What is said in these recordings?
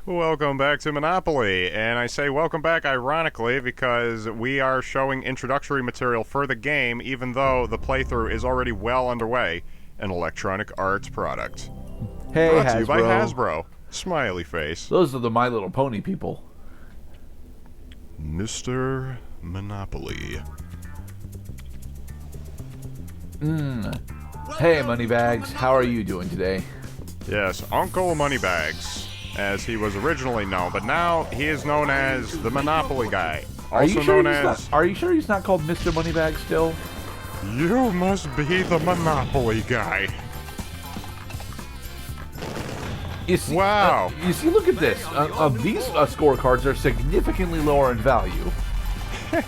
Welcome back to Monopoly, and I say welcome back ironically because we are showing introductory material for the game even though the playthrough is already well underway, an Electronic Arts product. Hey, Brought to Hasbro. you by Hasbro. Smiley face. Those are the My Little Pony people. Mr. Monopoly. Hey, Moneybags. How are you doing today? Yes, Uncle Moneybags, as he was originally known, but now he is known as the Monopoly Guy. Are you sure known he's not, Are you sure he's not called Mr. Moneybags still? You must be the Monopoly Guy. You see, Wow. You see, look at this. These scorecards are significantly lower in value. No,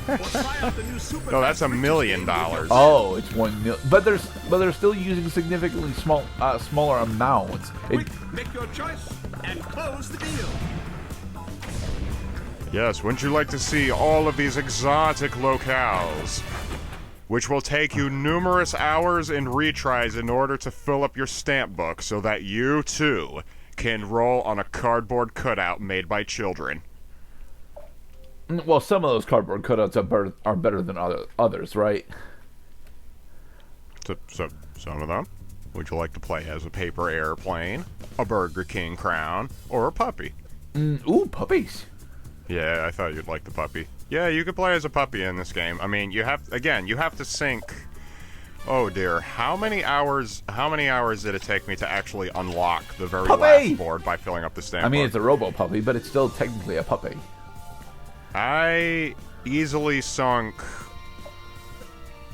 that's $1 million. Oh, it's 1 mil. But they're still using significantly smaller amounts. Quick, make your choice and close the deal. Yes, wouldn't you like to see all of these exotic locales, which will take you numerous hours and retries in order to fill up your stamp book so that you, too, can roll on a cardboard cutout made by children. Well, some of those cardboard cutouts are better than others, right? So, some of them. Would you like to play as a paper airplane, a Burger King crown, or a puppy? Ooh, puppies. Yeah, I thought you'd like the puppy. Yeah, you could play as a puppy in this game. I mean, you have to sync. Oh dear, how many hours did it take me to actually unlock the very last board by filling up the stamp I mean, book? it's a robo puppy, but it's still technically a puppy. I easily sunk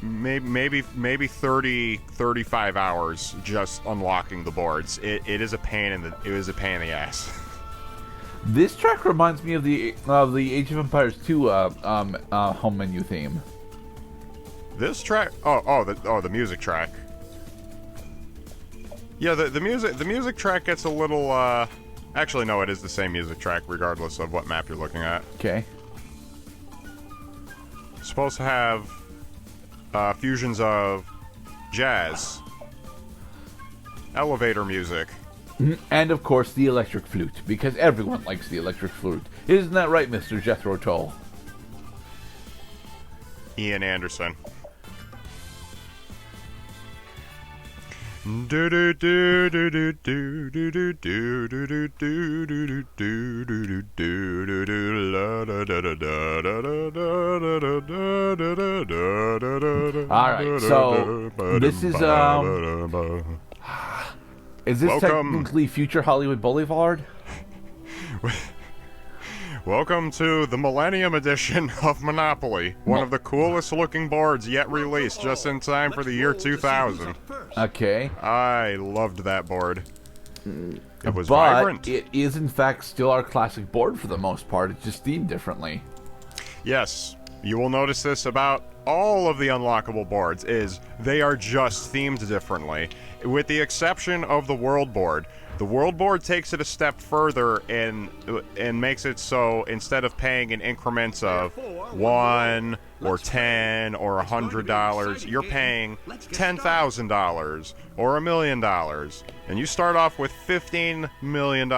maybe 30, 35 hours just unlocking the boards. It was a pain in the ass. This track reminds me of the Age of Empires 2 home menu theme. This track, the music track. Yeah, the music track gets a little. Actually, no, it is the same music track regardless of what map you're looking at. Okay. It's supposed to have fusions of jazz, elevator music. And of course the electric flute, because everyone likes the electric flute. Isn't that right, Mr. Jethro Tull? Ian Anderson. Alright, so this is this Welcome. technically future Hollywood Boulevard? Welcome to the Millennium Edition of Monopoly, one of the coolest looking boards yet released just in time for the year 2000. Okay. I loved that board. It was But vibrant. it is in fact still our classic board for the most part. It's just themed differently. Yes, you will notice this about all of the unlockable boards, is they are just themed differently, with the exception of the world board. The world board takes it a step further and makes it so instead of paying in increments of $1 or $10 or $100, you're paying $10,000 or $1 million, and you start off with $15 million.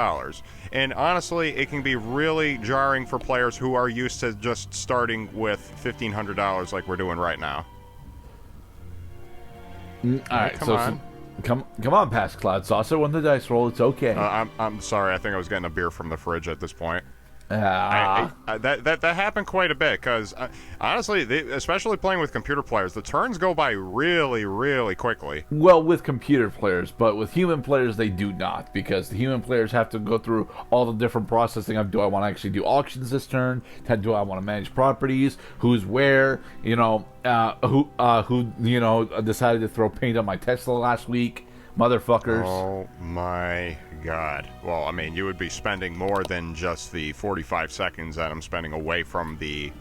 And honestly, it can be really jarring for players who are used to just starting with $1,500 like we're doing right now. All right, come on. Come on, past Cloud Saucer. When the dice roll, it's okay. I'm sorry. I think I was getting a beer from the fridge at this point. Ah. That happened quite a bit because honestly, especially playing with computer players, the turns go by really, really quickly. Well, with computer players, but with human players, they do not, because the human players have to go through all the different processing of, do I want to actually do auctions this turn? Do I want to manage properties? Who's where? You know, who decided to throw paint on my Tesla last week? Motherfuckers. Oh my god. Well, I mean, you would be spending more than just the 45 seconds that I'm spending away from the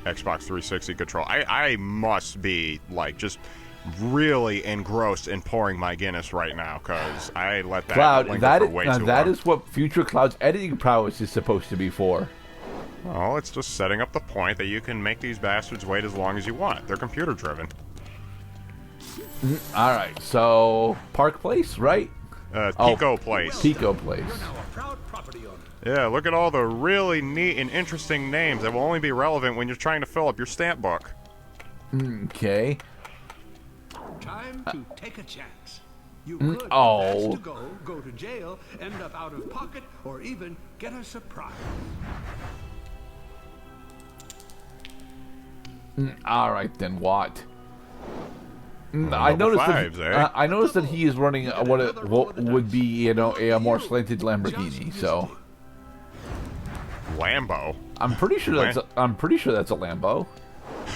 Xbox 360 control. I must be, like, just really engrossed in pouring my Guinness right now, because I let that Cloud, linger for way too long. that is what future Cloud's editing prowess is supposed to be for. Well, it's just setting up the point that you can make these bastards wait as long as you want. They're computer-driven. All right, so Park Place, right? Pico Place. Pico Place. Now a proud property owner. Yeah, look at all the really neat and interesting names that will only be relevant when you're trying to fill up your stamp book. Okay. Time to take a chance. You could oh. pass to go to jail, end up out of pocket, or even get a surprise. All right then, what? I Double noticed fives, that eh? I noticed that he is running what would be, you know, a more slanted Lamborghini. So Lambo. I'm pretty sure that's a Lambo.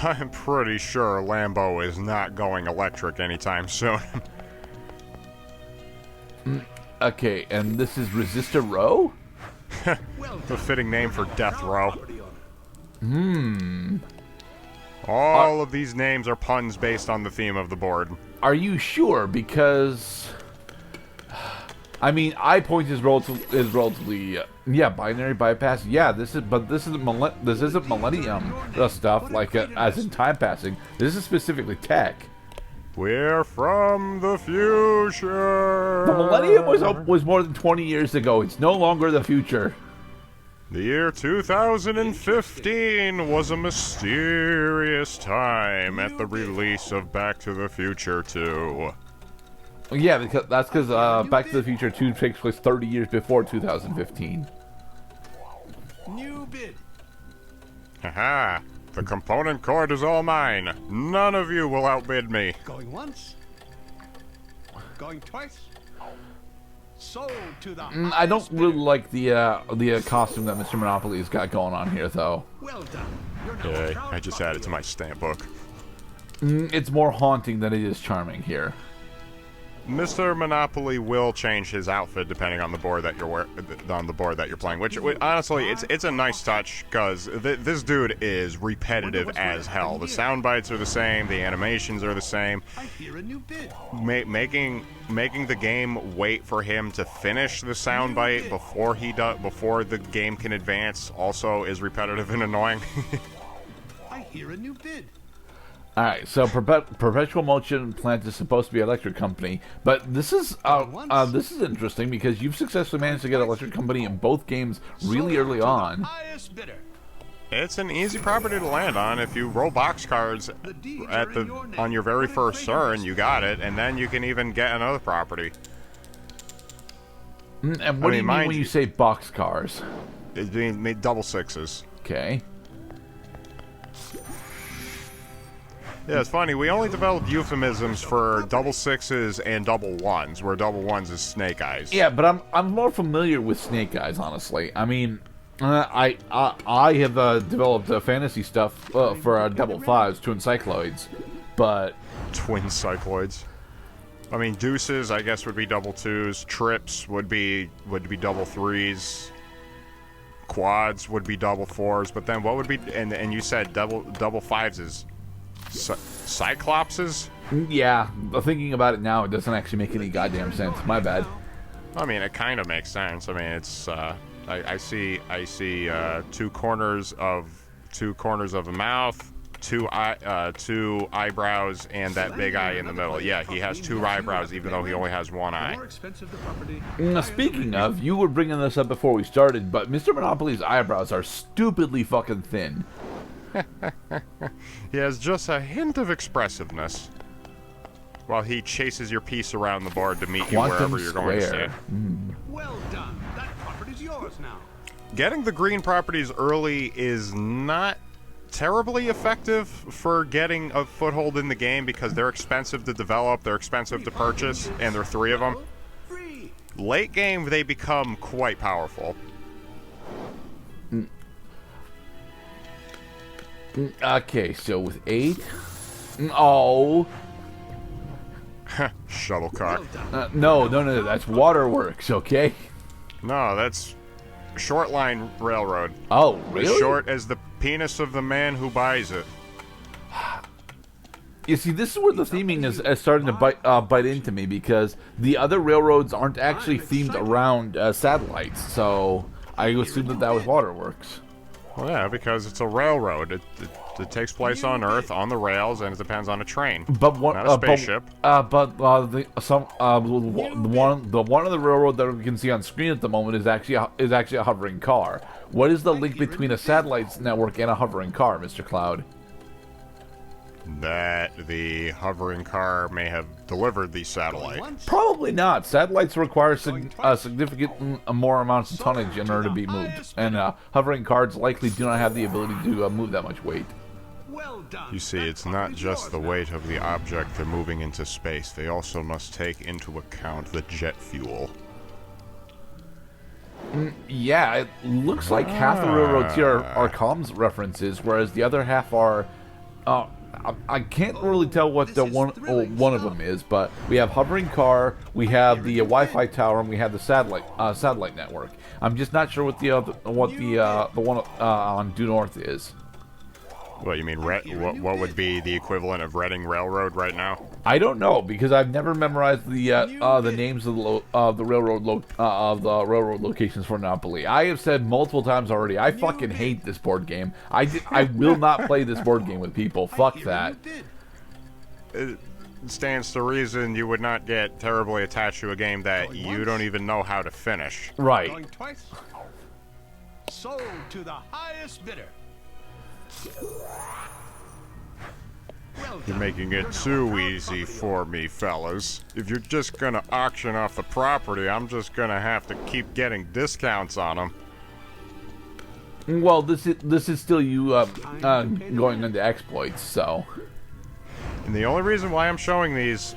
I'm pretty sure Lambo is not going electric anytime soon. Okay, and this is Resistor Row? The fitting name for death row. Property owner. All of these names are puns based on the theme of the board. Are you sure? Because I mean, I point is relatively binary bypass. Yeah, this isn't millennium stuff like as in time passing. This is specifically tech. We're from the future. The millennium was more than 20 years ago. It's no longer the future. The year 2015 was a mysterious time at the release of Back to the Future 2. Yeah, because Back to the Future 2 takes place 30 years before 2015. New bid. Haha, the component cord is all mine. None of you will outbid me. Going once. Going twice. Sold to the I don't highest really bidder. like the costume that Mr. Monopoly's got going on here, though. Well done. You're now a Okay, proud I just property added to my stamp book. It's more haunting than it is charming here. Mr. Monopoly will change his outfit depending on the board that you're playing. Which honestly, it's a nice touch because this dude is repetitive as hell. The sound bites are the same, the animations are the same. I hear a new bid. Making the game wait for him to finish the sound bite before the game can advance also is repetitive and annoying. I hear a new bid. All right, so Perpetual Motion Plant is supposed to be an electric company, but this is interesting because you've successfully managed to get an electric company in both games really early Sold to the on. highest bidder. It's an easy property to land on. If you roll box cards on your very first turn, you got it, and then you can even get another property. And what do you mean when you say box cars? It's being made double sixes. Okay. Yeah, it's funny. We only developed euphemisms for double sixes and double ones, where double ones is snake eyes. Yeah, but I'm more familiar with Snake Eyes, honestly. I mean, I have developed fantasy stuff for double fives, twin cycloids, but Twin cycloids. I mean, deuces, I guess, would be double twos. Trips would be double threes. Quads would be double fours. But then what would be? And you said double fives is cyclopses. yeah, thinking about it now, it doesn't actually make any goddamn sense. My bad. I mean, it kind of makes sense. I mean, it's I see two corners of a mouth, two eyebrows, and that big eye in the middle. Yeah, he has two eyebrows, even though he only has one The eye. more expensive the property. Now, speaking of, you were bringing this up before we started, but Mr. Monopoly's eyebrows are stupidly fucking thin. He has just a hint of expressiveness while he chases your piece around the board to meet you Quantum wherever you're going to Square. stay. Well done. That property's yours now. Getting the green properties early is not terribly effective for getting a foothold in the game because they're expensive to develop, they're expensive to purchase, and there are three of them. Free. Late game, they become quite powerful. Okay, so with 8... Oh... Shuttlecock. Well done. No, that's Waterworks, okay? No, that's short line railroad. Oh, As really? short as the penis of the man who buys it. You see, this is where the theming is starting to bite into me because the other railroads aren't actually themed around satellites, so I assumed that was Waterworks. Well, yeah, because it's a railroad. It takes place on Earth, on the rails, and it depends on a train, But one, not a spaceship. the one of the railroad that we can see on screen at the moment is actually a hovering car. What is the link between a satellite network and a hovering car, Mr. Cloud? That the hovering car may have delivered the satellite. Probably not. Satellites require significant more amounts of tonnage in order to be moved, and hovering cars likely do not have the ability to move that much weight. Well done. You see, it's not just the weight of the object they're moving into space. They also must take into account the jet fuel. Yeah, it looks like half the railroads here are comms references, whereas the other half are. I can't really tell what the one of them is, but we have hovering car, we have the Wi-Fi tower, and we have the satellite network. I'm just not sure what the one on due north is. What, you mean what would be the equivalent of Reading Railroad right now? I don't know, because I've never memorized the names of the railroad locations for Monopoly. I have said multiple times already, I fucking hate this board game. I will not play this board game with people. Fuck that. It stands to reason you would not get terribly attached to a game that you don't even know how to finish. Right. Going twice. Sold to the highest bidder. Well You're done. making it too easy for me, fellas. If you're just gonna auction off the property, I'm just gonna have to keep getting discounts on them. Well, this is still you going into exploits, so. And the only reason why I'm showing these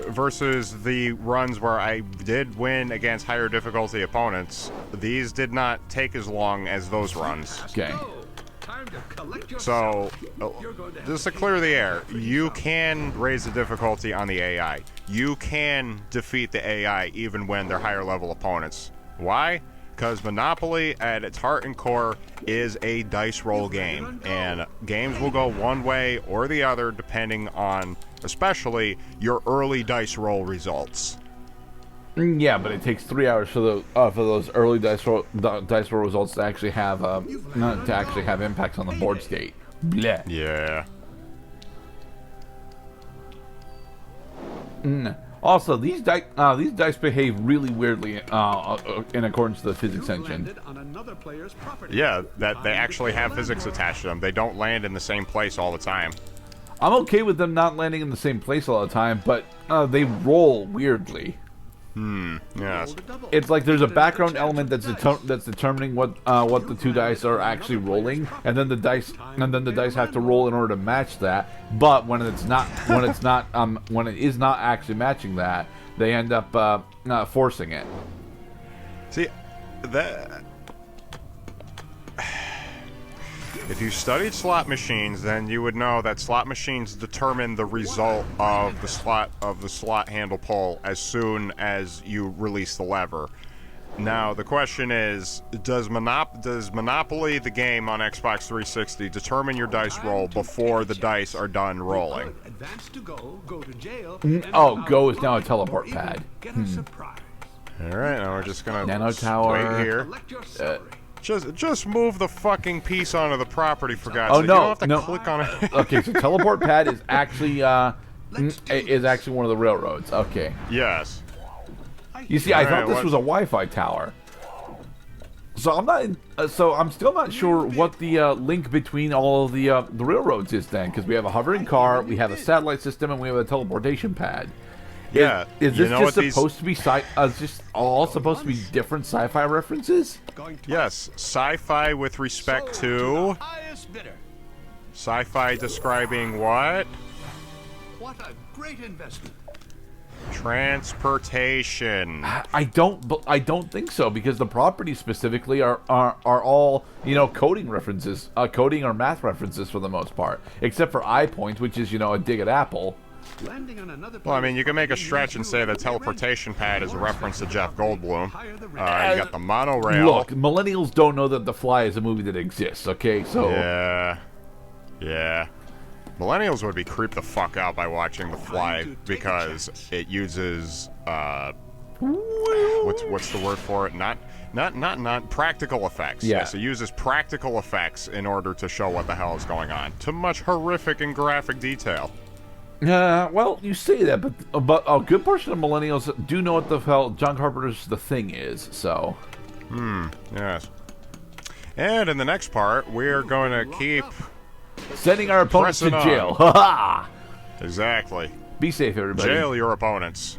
versus the runs where I did win against higher difficulty opponents, these did not take as long as those runs. Okay. Time to collect your So, You're going to just to clear the air, you can raise the difficulty on the AI. You can defeat the AI even when they're higher level opponents. Why? Because Monopoly, at its heart and core, is a dice roll game. And games will go one way or the other depending on, especially, your early dice roll results. Yeah, but it takes 3 hours for those early dice roll results to actually have impacts on the board state. Bleh. Yeah. Also, these dice behave really weirdly in accordance to the physics You've engine. landed on another player's property. Yeah, that they actually have physics attached to them. They don't land in the same place all the time. I'm okay with them not landing in the same place all the time, but they roll weirdly. Yes. It's like there's a background element that's determining what the two dice are actually rolling, and then the dice have to roll in order to match that. But when it is not actually matching that, they end up forcing it. See, that... If you studied slot machines, then you would know that slot machines determine the result of the slot handle pull as soon as you release the lever. Now, the question is, does Monopoly, the game on Xbox 360, determine your dice roll before the dice are done rolling? Advance to go to jail. Oh, Go is now a teleport pad. Get a surprise. Alright, now we're just gonna Nano tower. wait here. Collect your salary. Just move the fucking piece onto the property, for God's Oh sake. no, You don't have to no. click on it. Okay, so teleport pad is actually one of the railroads. Okay. Yes. You see, I Alright, thought this what- was a Wi-Fi tower. So I'm still not sure what the link between all of the railroads is then, because we have a hovering car, we have a satellite system, and we have a teleportation pad. Yeah. Is you this know just what these- supposed to be just all supposed to be different sci-fi references? Going twice. Yes, sci-fi with respect Sold to... the highest bidder. Sci-fi describing what? What a great investment. Transportation. I don't think so, because the properties specifically are all coding references, coding or math references for the most part, except for iPoint, which is a dig at Apple. Landing on another Well, I mean, player's you can make a property stretch and means say you the will be teleportation pad is a reference to Jeff Goldblum. Higher the You rate. got the monorail. Look, millennials don't know that The Fly is a movie that exists. Okay, so Yeah. Millennials would be creeped the fuck out by watching The Fly because it uses what's the word for it? Not practical effects. Yeah. Yes, it uses practical effects in order to show what the hell is going on to much horrific and graphic detail. Well, you say that, but a good portion of millennials do know what the hell John Carpenter's The Thing is, so... Yes. And in the next part, we're going to keep... Sending our opponents to Pressing jail. on. Ha ha! Exactly. Be safe, everybody. Jail your opponents.